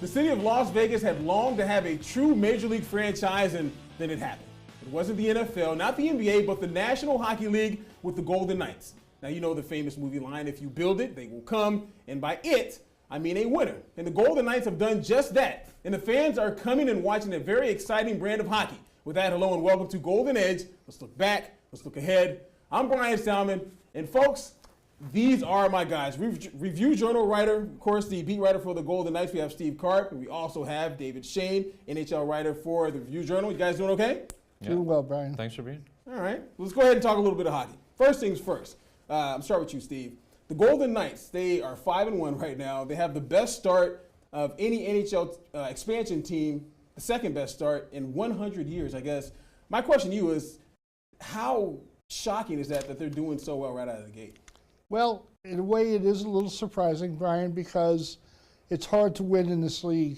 The city of Las Vegas had longed to have a true Major League franchise, and then it happened. It wasn't the NFL, not the NBA, but the National Hockey League with the Golden Knights. Now, you know the famous movie line, if you build it, they will come. And by it, I mean a winner. And the Golden Knights have done just that. And the fans are coming and watching a very exciting brand of hockey. With that, hello and welcome to Golden Edge. Let's look back. Let's look ahead. I'm Bryan Salmond. And folks, these are my guys. Review Journal writer, of course, the beat writer for the Golden Knights. We have Steve Carp, and we also have David Schoen, NHL writer for the Review Journal. You guys doing okay? Yeah. Doing well, Brian. Thanks for being here. All right. Let's go ahead and talk a little bit of hockey. First things first. I'm starting with you, Steve. The Golden Knights, they are 5-1 right now. They have the best start of any NHL expansion team, the second best start in 100 years, I guess. My question to you is, how shocking is that they're doing so well right out of the gate? Well, in a way, it is a little surprising, Brian, because it's hard to win in this league.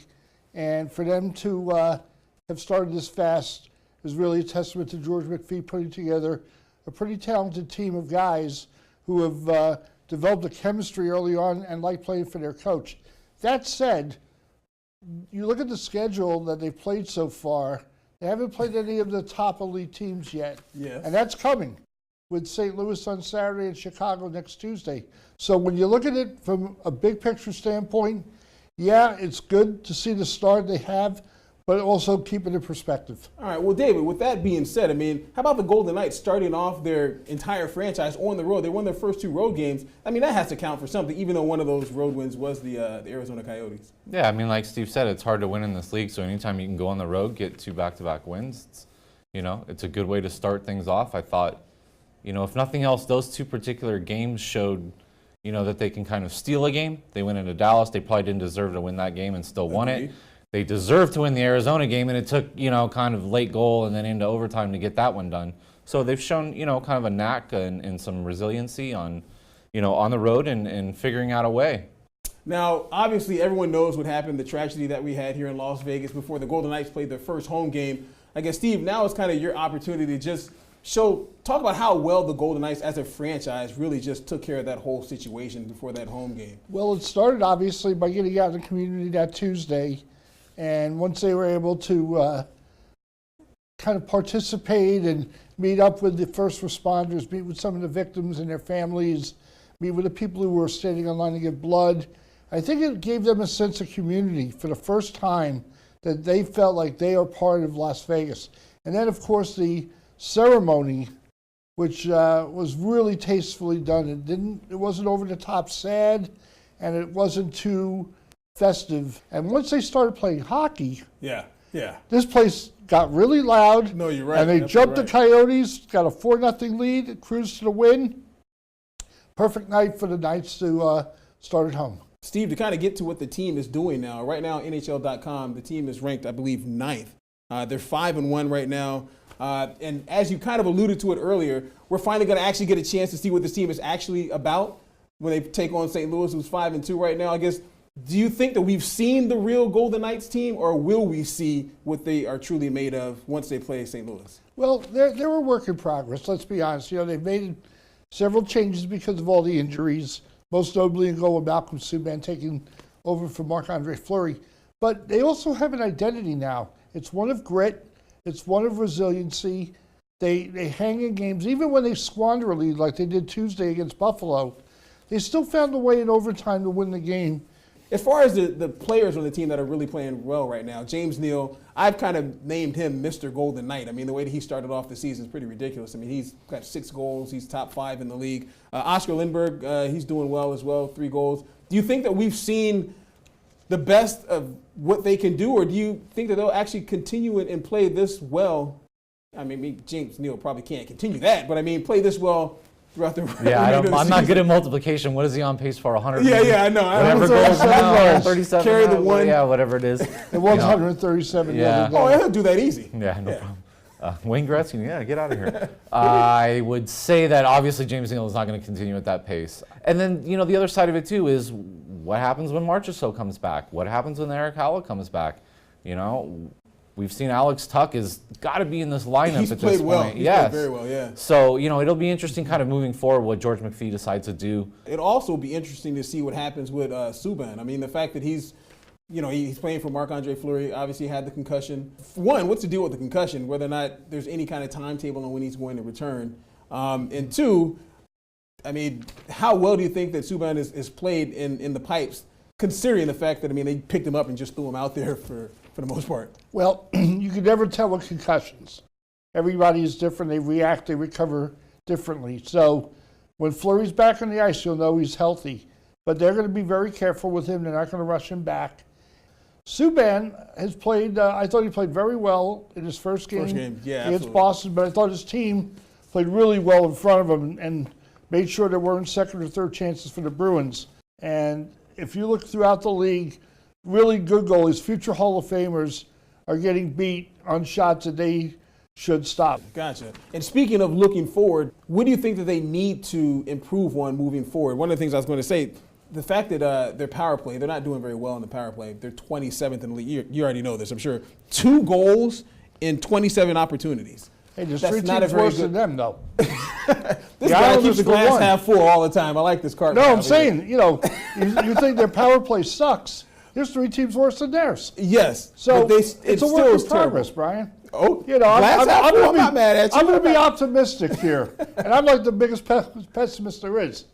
And for them to have started this fast is really a testament to George McPhee putting together a pretty talented team of guys who have developed a chemistry early on and like playing for their coach. That said, you look at the schedule that they've played so far, they haven't played any of the top elite teams yet. Yes. And that's coming, with St. Louis on Saturday and Chicago next Tuesday. So when you look at it from a big picture standpoint, yeah, it's good to see the start they have, but also keep it in perspective. All right, well, David, with that being said, I mean, how about the Golden Knights starting off their entire franchise on the road? They won their first 2 road games. I mean, that has to count for something, even though one of those road wins was the Arizona Coyotes. Yeah, I mean, like Steve said, it's hard to win in this league, so anytime you can go on the road, get 2 back-to-back wins, it's a good way to start things off. I thought, if nothing else, those 2 particular games showed, that they can kind of steal a game. They went into Dallas. They probably didn't deserve to win that game and still won it. They deserved to win the Arizona game, and it took, kind of late goal and then into overtime to get that one done. So they've shown, kind of a knack and some resiliency on, on the road and figuring out a way. Now, obviously, everyone knows what happened, the tragedy that we had here in Las Vegas before the Golden Knights played their first home game. I guess, Steve, now is kind of your opportunity to just talk about how well the Golden Knights as a franchise really just took care of that whole situation before that home game. Well, it started, obviously, by getting out in the community that Tuesday. And once they were able to kind of participate and meet up with the first responders, meet with some of the victims and their families, meet with the people who were standing in line to give blood, I think it gave them a sense of community for the first time, that they felt like they are part of Las Vegas. And then, of course, the ceremony, which was really tastefully done. It wasn't over the top sad, and it wasn't too festive. And once they started playing hockey, this place got really loud. No, you're right. And they jumped the Coyotes, got a 4-0 lead, cruised to the win. Perfect night for the Knights to start at home. Steve, to kind of get to what the team is doing now, right now, NHL.com, the team is ranked, I believe, 9th. They're 5-1 right now. And as you kind of alluded to it earlier, we're finally going to actually get a chance to see what this team is actually about when they take on St. Louis, who's 5-2 right now. I guess, do you think that we've seen the real Golden Knights team, or will we see what they are truly made of once they play St. Louis? Well, they're a work in progress, let's be honest. They've made several changes because of all the injuries, most notably in goal with Malcolm Subban taking over for Marc-Andre Fleury. But they also have an identity now. It's one of grit. It's one of resiliency. They hang in games. Even when they squander a lead like they did Tuesday against Buffalo, they still found a way in overtime to win the game. As far as the players on the team that are really playing well right now, James Neal, I've kind of named him Mr. Golden Knight. I mean, the way that he started off the season is pretty ridiculous. I mean, he's got 6 goals. He's top 5 in the league. Oscar Lindberg, he's doing well as well, 3 goals. Do you think that we've seen the best of what they can do, or do you think that they'll actually continue and play this well? I mean, James Neal probably can't continue that, but I mean, play this well throughout the I'm not good at multiplication. What is he on pace for? 100? Yeah, I know. Whatever goes now, 37. Carry the one. Yeah, whatever it is. It was 137. Yeah. Oh, he'll do that easy. Yeah, no problem. Wayne Gretzky, get out of here. I would say that obviously James Neal is not going to continue at that pace. And then, the other side of it too is what happens when Marchessault comes back? What happens when Erik Haula comes back? We've seen Alex Tuch has got to be in this lineup at this point. Well. He's played very well, yeah. So, it'll be interesting kind of moving forward what George McPhee decides to do. It'll also be interesting to see what happens with Subban. I mean, the fact that he's You know, he's playing for Marc-Andre Fleury, obviously had the concussion. One, what's the deal with the concussion, whether or not there's any kind of timetable on when he's going to return? And two, I mean, how well do you think that Subban is played in the pipes, considering the fact that, I mean, they picked him up and just threw him out there for the most part? Well, you can never tell with concussions. Everybody is different. They react, they recover differently. So when Fleury's back on the ice, you'll know he's healthy. But they're going to be very careful with him. They're not going to rush him back. Subban has played, I thought he played very well in his first game. Yeah, against Boston, but I thought his team played really well in front of him and made sure there weren't second or third chances for the Bruins. And if you look throughout the league, really good goalies, future Hall of Famers, are getting beat on shots that they should stop. Gotcha. And speaking of looking forward, what do you think that they need to improve on moving forward? One of the things I was going to say, the fact that their power play, they're not doing very well in the power play. They're 27th in the league. You already know this, I'm sure. 2 goals in 27 opportunities. Hey, there's 3 teams worse than them, though. This guy keeps the glass half full all the time. I like this Carp. No, I'm saying, you know, you think their power play sucks. There's 3 teams worse than theirs. Yes. So but it's a work in progress, Brian. Oh, you know, I'm not mad at you. I'm going to be optimistic here, and I'm like the biggest pessimist there is.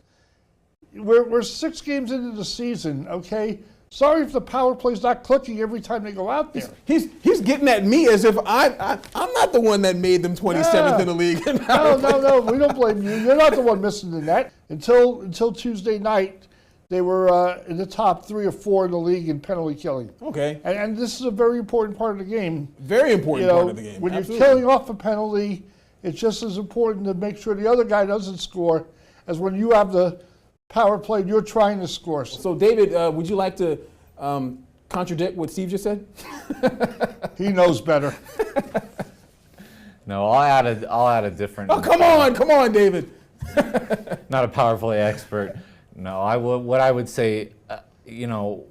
We're 6 games into the season, okay? Sorry if the power play's not clicking every time they go out there. He's getting at me as if I'm not the one that made them 27th in the league. No, we don't blame you. You're not the one missing the net. Until Tuesday night, they were in the top 3 or 4 in the league in penalty killing. Okay. And this is a very important part of the game. Very important part of the game. When Absolutely. you're killing off a penalty, it's just as important to make sure the other guy doesn't score as when you have the power play and you're trying to score. So, David, would you like to contradict what Steve just said? He knows better. No, I'll add a different. Oh, come on, David. Not a power play expert. No, what I would say, you know,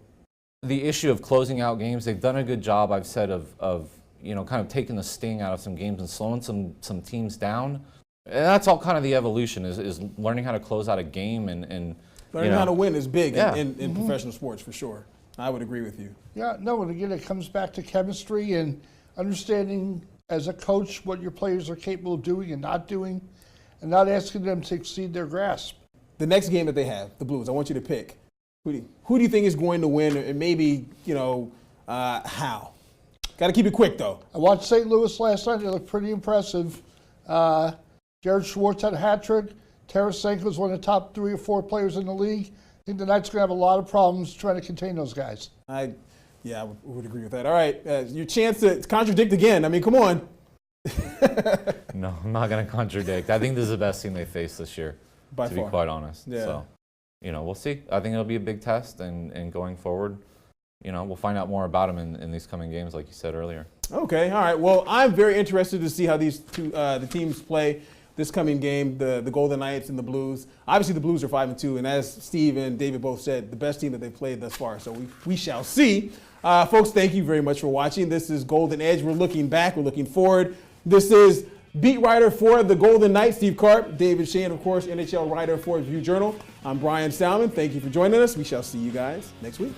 the issue of closing out games, they've done a good job, I've said, of you know, kind of taking the sting out of some games and slowing some teams down. And that's all kind of the evolution, is learning how to close out a game and learning how to win is big in Mm-hmm. professional sports, for sure. I would agree with you. Yeah, no, and again, it comes back to chemistry and understanding as a coach what your players are capable of doing and not doing, and not asking them to exceed their grasp. The next game that they have, the Blues, I want you to pick. Who do you think is going to win, and maybe, you know, how? Got to keep it quick, though. I watched St. Louis last night. They looked pretty impressive. Jared Schwartz had a hat trick. Tarasenko is one of the top 3 or 4 players in the league. I think the Knights are going to have a lot of problems trying to contain those guys. I would agree with that. All right, your chance to contradict again. I mean, come on. No, I'm not going to contradict. I think this is the best team they faced this year, By to far. be quite honest. Yeah. So, you know, we'll see. I think it'll be a big test, and going forward, you know, we'll find out more about them in these coming games, like you said earlier. Okay, all right. Well, I'm very interested to see how these the teams play this coming game, the Golden Knights and the Blues. Obviously, the Blues are 5-2, and as Steve and David both said, the best team that they've played thus far. So we shall see. Folks, thank you very much for watching. This is Golden Edge. We're looking back. We're looking forward. This is beat writer for the Golden Knights, Steve Carp. David Schoen, of course, NHL writer for View Journal. I'm Bryan Salmond. Thank you for joining us. We shall see you guys next week.